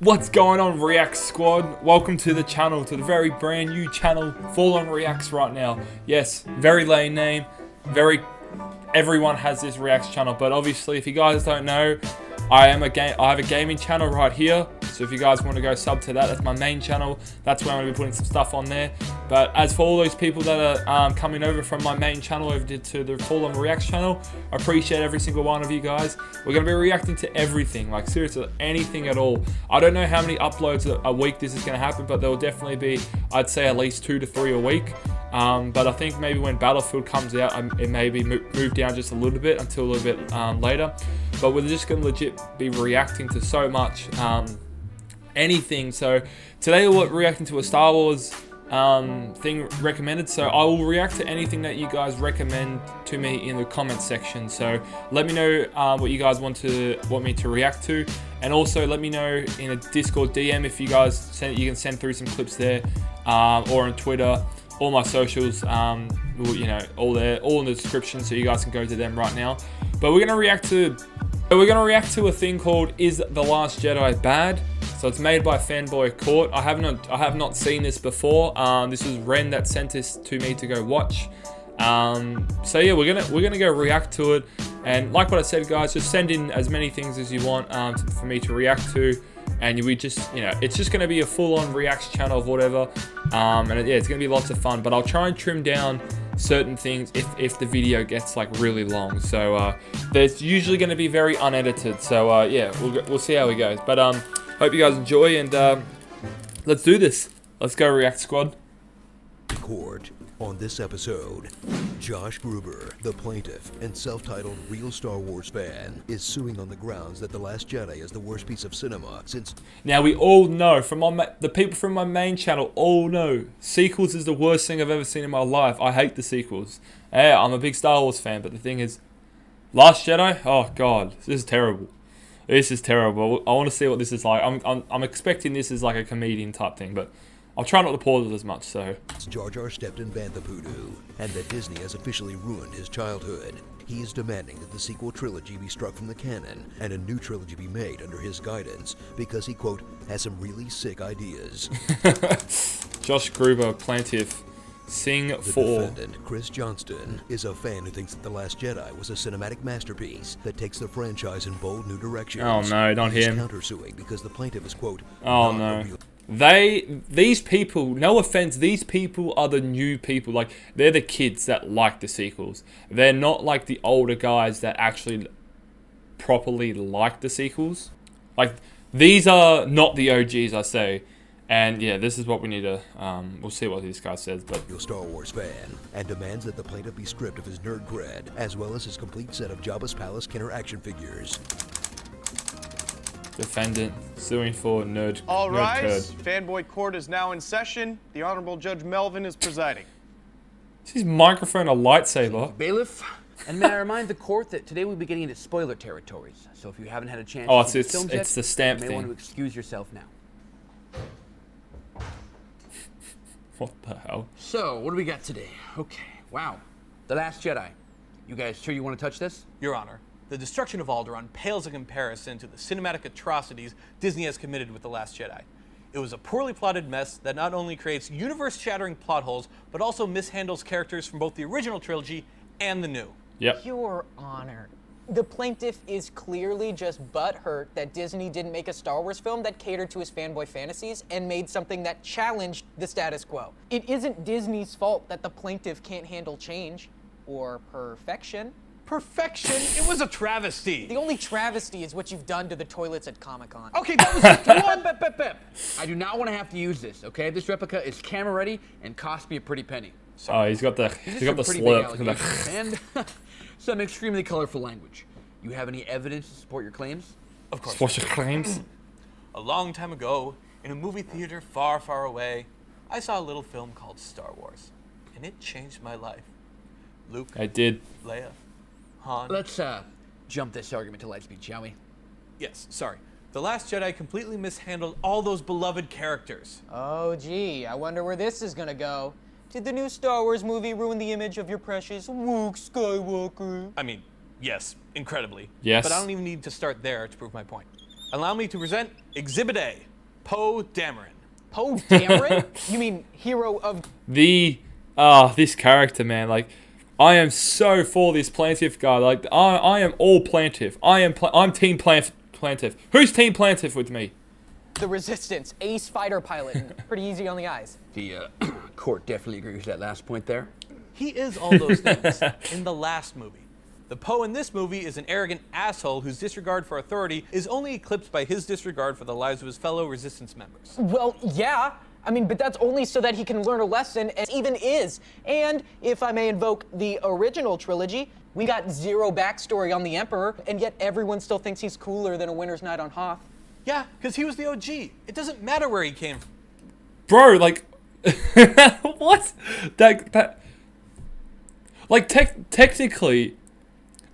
What's going on, React Squad? Welcome to the channel, to the very brand new channel, Full On Reacts right now. Yes, very lame name, everyone has this Reacts channel, but obviously if you guys don't know, I have a gaming channel right here. So if you guys want to go sub to that, that's my main channel. That's where I'm going to be putting some stuff on there. But as for all those people that are coming over from my main channel over to the Full On Reacts channel, I appreciate every single one of you guys. We're going to be reacting to everything, like seriously, anything at all. I don't know how many uploads a week this is going to happen, but there will definitely be, I'd say, at least 2 to 3 a week. But I think maybe when Battlefield comes out, it may be moved down just a little bit until a little bit later. But we're just going to legit be reacting to so much, anything. So today we're reacting to a Star Wars thing recommended. So I will react to anything that you guys recommend to me in the comment section. So let me know what you guys want me to react to, and also let me know in a Discord DM if you guys you can send through some clips there, or on Twitter. All my socials, you know, all in the description, so you guys can go to them right now. But we're gonna react to a thing called "Is the Last Jedi Bad?" So it's made by Fanboy Court. I have not seen this before. This was Ren that sent this to me to go watch. So yeah, we're gonna go react to it. And like what I said, guys, just send in as many things as you want for me to react to. And we just, you know, it's just going to be a full-on reacts channel of whatever, and yeah, it's going to be lots of fun. But I'll try and trim down certain things if the video gets like really long. So there's usually going to be very unedited. So yeah, we'll see how it goes. But hope you guys enjoy, and let's do this. Let's go, React Squad. Record on this episode. Josh Gruber, the plaintiff and self-titled real Star Wars fan, is suing on the grounds that The Last Jedi is the worst piece of cinema since... Now we all know, from the people from my main channel all know, sequels is the worst thing I've ever seen in my life. I hate the sequels. Yeah, I'm a big Star Wars fan, but the thing is, Last Jedi? Oh god, this is terrible. This is terrible. I want to see what this is like. I'm expecting this is like a comedian type thing, but I'll try not to pause it as much, so... Jar Jar stepped in Banthapoodoo, and that Disney has officially ruined his childhood. He is demanding that the sequel trilogy be struck from the canon, and a new trilogy be made under his guidance, because he, quote, has some really sick ideas. Josh Gruber, plaintiff, sing for... The defendant, Chris Johnston, is a fan who thinks that The Last Jedi was a cinematic masterpiece that takes the franchise in bold new directions. Oh no, not him. He's countersuing because the plaintiff is, quote, oh no. These people, no offense, these people are the new people. Like, they're the kids that like the sequels. They're not like the older guys that actually properly like the sequels. Like, these are not the OGs, I say. And yeah, this is what we need to, we'll see what this guy says, but... You're a Star Wars fan, and demands that the plaintiff be stripped of his nerd cred, as well as his complete set of Jabba's Palace Kenner action figures. Defendant suing for nerd. All rise. Fanboy Court is now in session. The Honorable Judge Melvin is presiding. Is his microphone a lightsaber? Bailiff, and may I remind the court that today we'll be getting into spoiler territories. So if you haven't had a chance oh, to see the films yet, it's the stamp you may thing. want to excuse yourself now. What the hell? So, what do we got today? Okay, wow. The Last Jedi. You guys sure you want to touch this? Your Honor, the destruction of Alderaan pales in comparison to the cinematic atrocities Disney has committed with The Last Jedi. It was a poorly plotted mess that not only creates universe-shattering plot holes, but also mishandles characters from both the original trilogy and the new. Yep. Your Honor, the plaintiff is clearly just butthurt that Disney didn't make a Star Wars film that catered to his fanboy fantasies and made something that challenged the status quo. It isn't Disney's fault that the plaintiff can't handle change or perfection. Perfection? It was a travesty. The only travesty is what you've done to the toilets at Comic-Con. Okay, that was just one. I do not want to have to use this, okay? This replica is camera ready and cost me a pretty penny. So, oh, he's got the slurp. And some extremely colorful language. You have any evidence to support your claims? Of course. Support your claims? A long time ago, in a movie theater far, far away, I saw a little film called Star Wars, and it changed my life. Luke. I did. Leia. Han. Let's jump this argument to light speed, shall we? Yes, sorry. The Last Jedi completely mishandled all those beloved characters. Oh, gee, I wonder where this is gonna go. Did the new Star Wars movie ruin the image of your precious Luke Skywalker? I mean, yes, incredibly. Yes. But I don't even need to start there to prove my point. Allow me to present Exhibit A. Poe Dameron. Poe Dameron? You mean hero of... This character, man, like, I am so for this Plantif guy. Like, I am all Plantif. I'm Team Plantif. Who's Team Plantif with me? the Resistance, ace fighter pilot. Pretty easy on the eyes. The court definitely agrees with that last point there. He is all those things in the last movie. The Poe in this movie is an arrogant asshole whose disregard for authority is only eclipsed by his disregard for the lives of his fellow Resistance members. Well, yeah. I mean, but that's only so that he can learn a lesson, as even is. And if I may invoke the original trilogy, we got zero backstory on the Emperor, and yet everyone still thinks he's cooler than a winter's night on Hoth. Yeah, because he was the OG. It doesn't matter where he came from. Bro, like, what? Like, technically,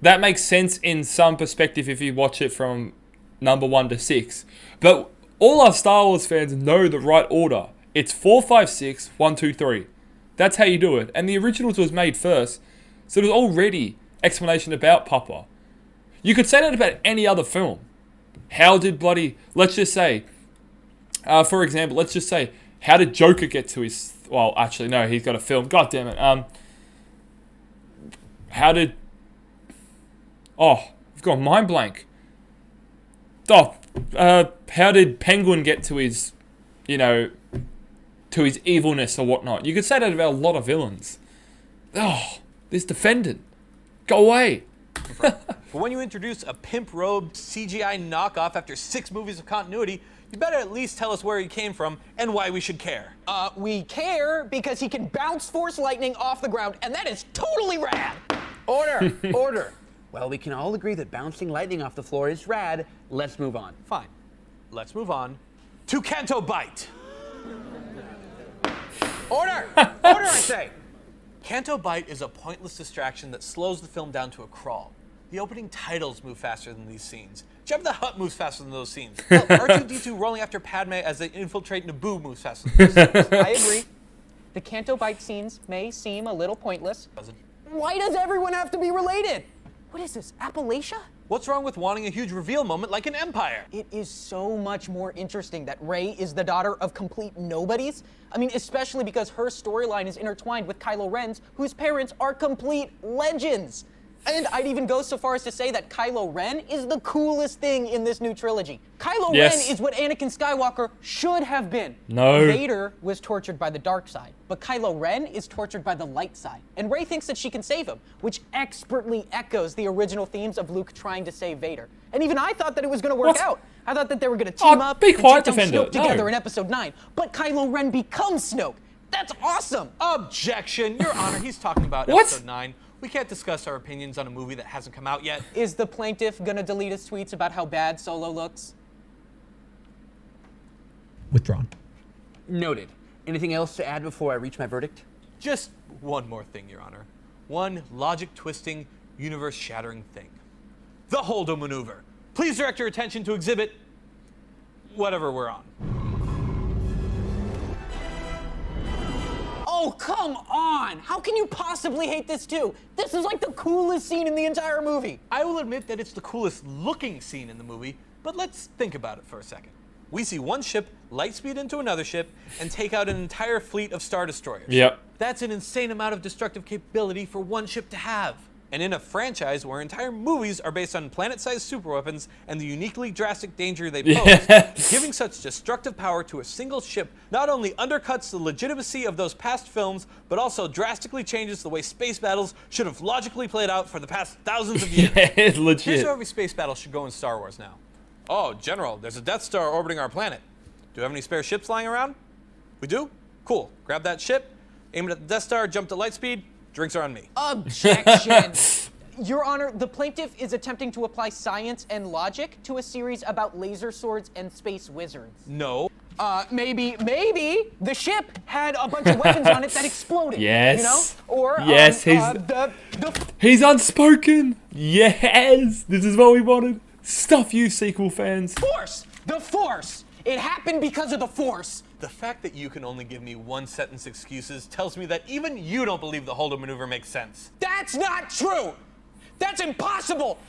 that makes sense in some perspective if you watch it from number 1 to 6. But all our Star Wars fans know the right order. It's 4, 5, 6, 1, 2, 3. That's how you do it. And the originals was made first, so there's already explanation about Papa. You could say that about any other film. How did let's just say, for example, let's just say, how did Joker get to his, well, actually, no, he's got a film. God damn it. I've got mind blank. How did Penguin get to his, to his evilness or whatnot? You could say that about a lot of villains. This defendant. Go away. But when you introduce a pimp-robed CGI knockoff after 6 movies of continuity, you better at least tell us where he came from and why we should care. We care because he can bounce Force lightning off the ground, and that is totally rad. Order! Order! Well, we can all agree that bouncing lightning off the floor is rad. Let's move on. Fine. Let's move on to Canto Bite. Order! Order, I say! Canto Bite is a pointless distraction that slows the film down to a crawl. The opening titles move faster than these scenes. Jabba the Hutt moves faster than those scenes. Hell, R2-D2 rolling after Padme as they infiltrate Naboo moves faster than those scenes. I agree. The Canto Bite scenes may seem a little pointless. Why does everyone have to be related? What is this, Appalachia? What's wrong with wanting a huge reveal moment like an Empire? It is so much more interesting that Rey is the daughter of complete nobodies. I mean, especially because her storyline is intertwined with Kylo Ren's, whose parents are complete legends. And I'd even go so far as to say that Kylo Ren is the coolest thing in this new trilogy. Kylo Ren is what Anakin Skywalker should have been. No. Vader was tortured by the dark side, but Kylo Ren is tortured by the light side. And Rey thinks that she can save him, which expertly echoes the original themes of Luke trying to save Vader. And even I thought that it was going to work out. I thought that they were going to team up be and quiet, take down Defender. Snoke together No. in Episode 9. But Kylo Ren becomes Snoke. That's awesome. Objection, Your Honor. He's talking about What? Episode 9. We can't discuss our opinions on a movie that hasn't come out yet. Is the plaintiff gonna delete his tweets about how bad Solo looks? Withdrawn. Noted. Anything else to add before I reach my verdict? Just one more thing, Your Honor. One logic-twisting, universe-shattering thing. The Holdo maneuver. Please direct your attention to exhibit whatever we're on. Oh, come on! How can you possibly hate this too? This is like the coolest scene in the entire movie. I will admit that it's the coolest looking scene in the movie, but let's think about it for a second. We see one ship lightspeed into another ship and take out an entire fleet of Star Destroyers. Yep. That's an insane amount of destructive capability for one ship to have. And in a franchise where entire movies are based on planet-sized superweapons and the uniquely drastic danger they pose, Yes. giving such destructive power to a single ship not only undercuts the legitimacy of those past films, but also drastically changes the way space battles should have logically played out for the past thousands of years. Yeah, it's Here's legit. how every space battle should go in Star Wars now. Oh, General, there's a Death Star orbiting our planet. Do you have any spare ships lying around? We do? Cool. Grab that ship, aim it at the Death Star, jump to lightspeed, drinks are on me. Objection! Your Honor, the plaintiff is attempting to apply science and logic to a series about laser swords and space wizards. No. Maybe the ship had a bunch of weapons on it that exploded. Yes. You know? Or, Yes, he's unspoken. Yes, this is what we wanted. Stuff you, sequel fans. Force! The Force! It happened because of the Force. The fact that you can only give me one-sentence excuses tells me that even you don't believe the Holdo maneuver makes sense. That's not true! That's impossible!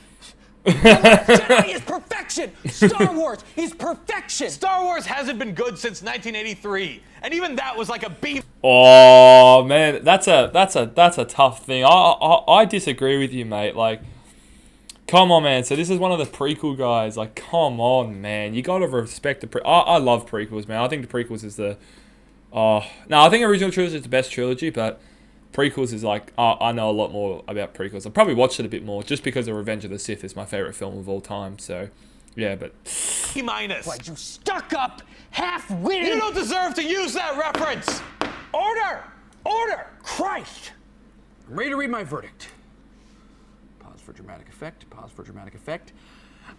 Jedi is perfection. Star Wars is perfection. Star Wars hasn't been good since 1983, and even that was like a B. Oh man, that's a tough thing. I disagree with you, mate. Like, come on, man. So this is one of the prequel guys. Like, come on, man. You gotta respect the I love prequels, man. I think the prequels is the. No, I think original trilogy is the best trilogy, but prequels is like I know a lot more about prequels. I probably watched it a bit more just because the Revenge of the Sith is my favorite film of all time. So, yeah, but B minus. Like, you stuck up, half-witted. You don't deserve to use that reference. Order! Order! Christ! I'm ready to read my verdict. Pause for dramatic effect. Pause for dramatic effect.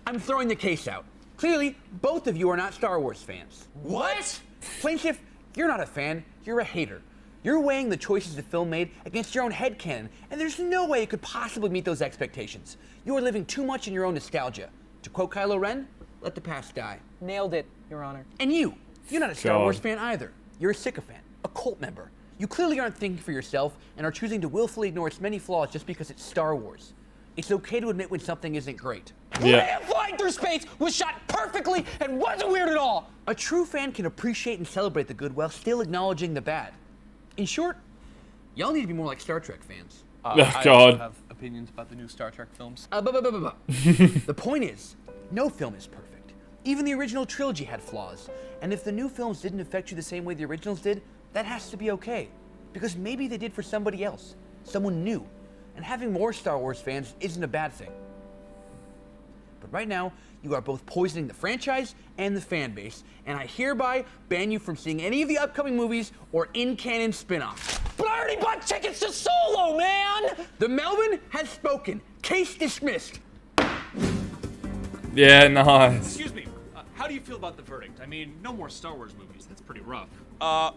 I'm throwing the case out. Clearly, both of you are not Star Wars fans. What? Plaintiff, you're not a fan. You're a hater. You're weighing the choices the film made against your own headcanon, and there's no way it could possibly meet those expectations. You are living too much in your own nostalgia. To quote Kylo Ren, let the past die. Nailed it, Your Honor. And you're not a Star God. Wars fan either. You're a sycophant, a cult member. You clearly aren't thinking for yourself and are choosing to willfully ignore its many flaws just because it's Star Wars. It's okay to admit when something isn't great. yeah. Leia flying through space was shot perfectly and wasn't weird at all. A true fan can appreciate and celebrate the good while still acknowledging the bad. In short, y'all need to be more like Star Trek fans. Oh, I God. also have opinions about the new Star Trek films. The point is, no film is perfect. Even the original trilogy had flaws. And if the new films didn't affect you the same way the originals did, that has to be okay. Because maybe they did for somebody else, someone new. And having more Star Wars fans isn't a bad thing. But right now, you are both poisoning the franchise and the fan base, and I hereby ban you from seeing any of the upcoming movies or in-canon spin-offs. But I already bought tickets to Solo, man! The Melvin has spoken. Case dismissed. Yeah, nice. Excuse me, how do you feel about the verdict? I mean, no more Star Wars movies. That's pretty rough.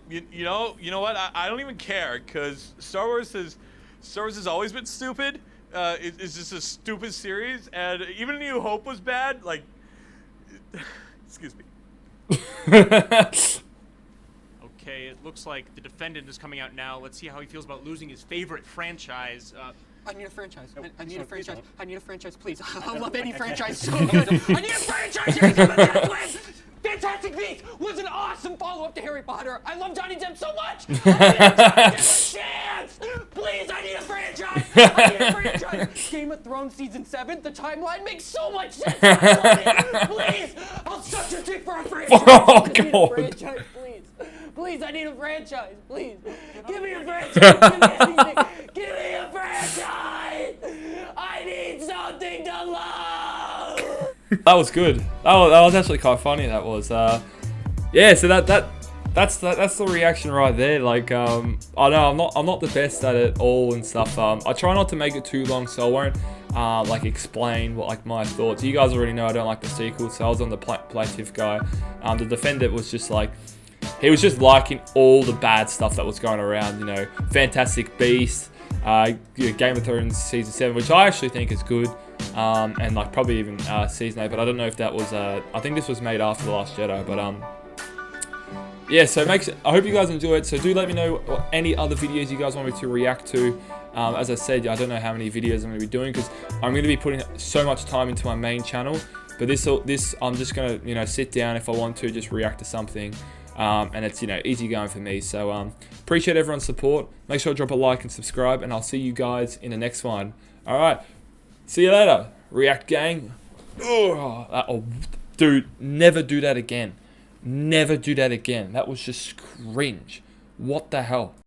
You know what? I don't even care, because Star Wars has always been stupid. It's just a stupid series, and even New Hope was bad. Like, excuse me. Okay, it looks like the defendant is coming out now. Let's see how he feels about losing his favorite franchise. I need a franchise. I need a franchise. I need a franchise, please. I love any franchise so much. I need a franchise. Here's the Netflix. Fantastic Beasts was an awesome follow-up to Harry Potter. I love Johnny Depp so much. I need a chance. Please, I need a franchise. I need a franchise. Game of Thrones season 7. The timeline makes so much sense. I love it. Please, I'll suck your dick for a franchise. Oh, I need a God. franchise, please. Please, I need a franchise. Please, give me a franchise. Give me anything. Give me a franchise. I need something to love. That was good. That was actually quite funny. That was. Yeah. So that's the reaction right there. Like, I know I'm not the best at it all and stuff. I try not to make it too long, so I won't like explain what like my thoughts. You guys already know I don't like the sequel, so I was on the plaintiff guy. The defendant was just like. He was just liking all the bad stuff that was going around, you know, Fantastic Beasts, Game of Thrones Season 7, which I actually think is good, and like probably even Season 8, but I don't know if that was, I think this was made after The Last Jedi, but yeah, so I hope you guys enjoy it, so do let me know what any other videos you guys want me to react to. As I said, I don't know how many videos I'm going to be doing, because I'm going to be putting so much time into my main channel, but this I'm just going to, you know, sit down if I want to, just react to something. And it's, you know, easy going for me. So appreciate everyone's support. Make sure to drop a like and subscribe, and I'll see you guys in the next one. All right, see you later, React gang. Oh, dude, never do that again. Never do that again. That was just cringe. What the hell?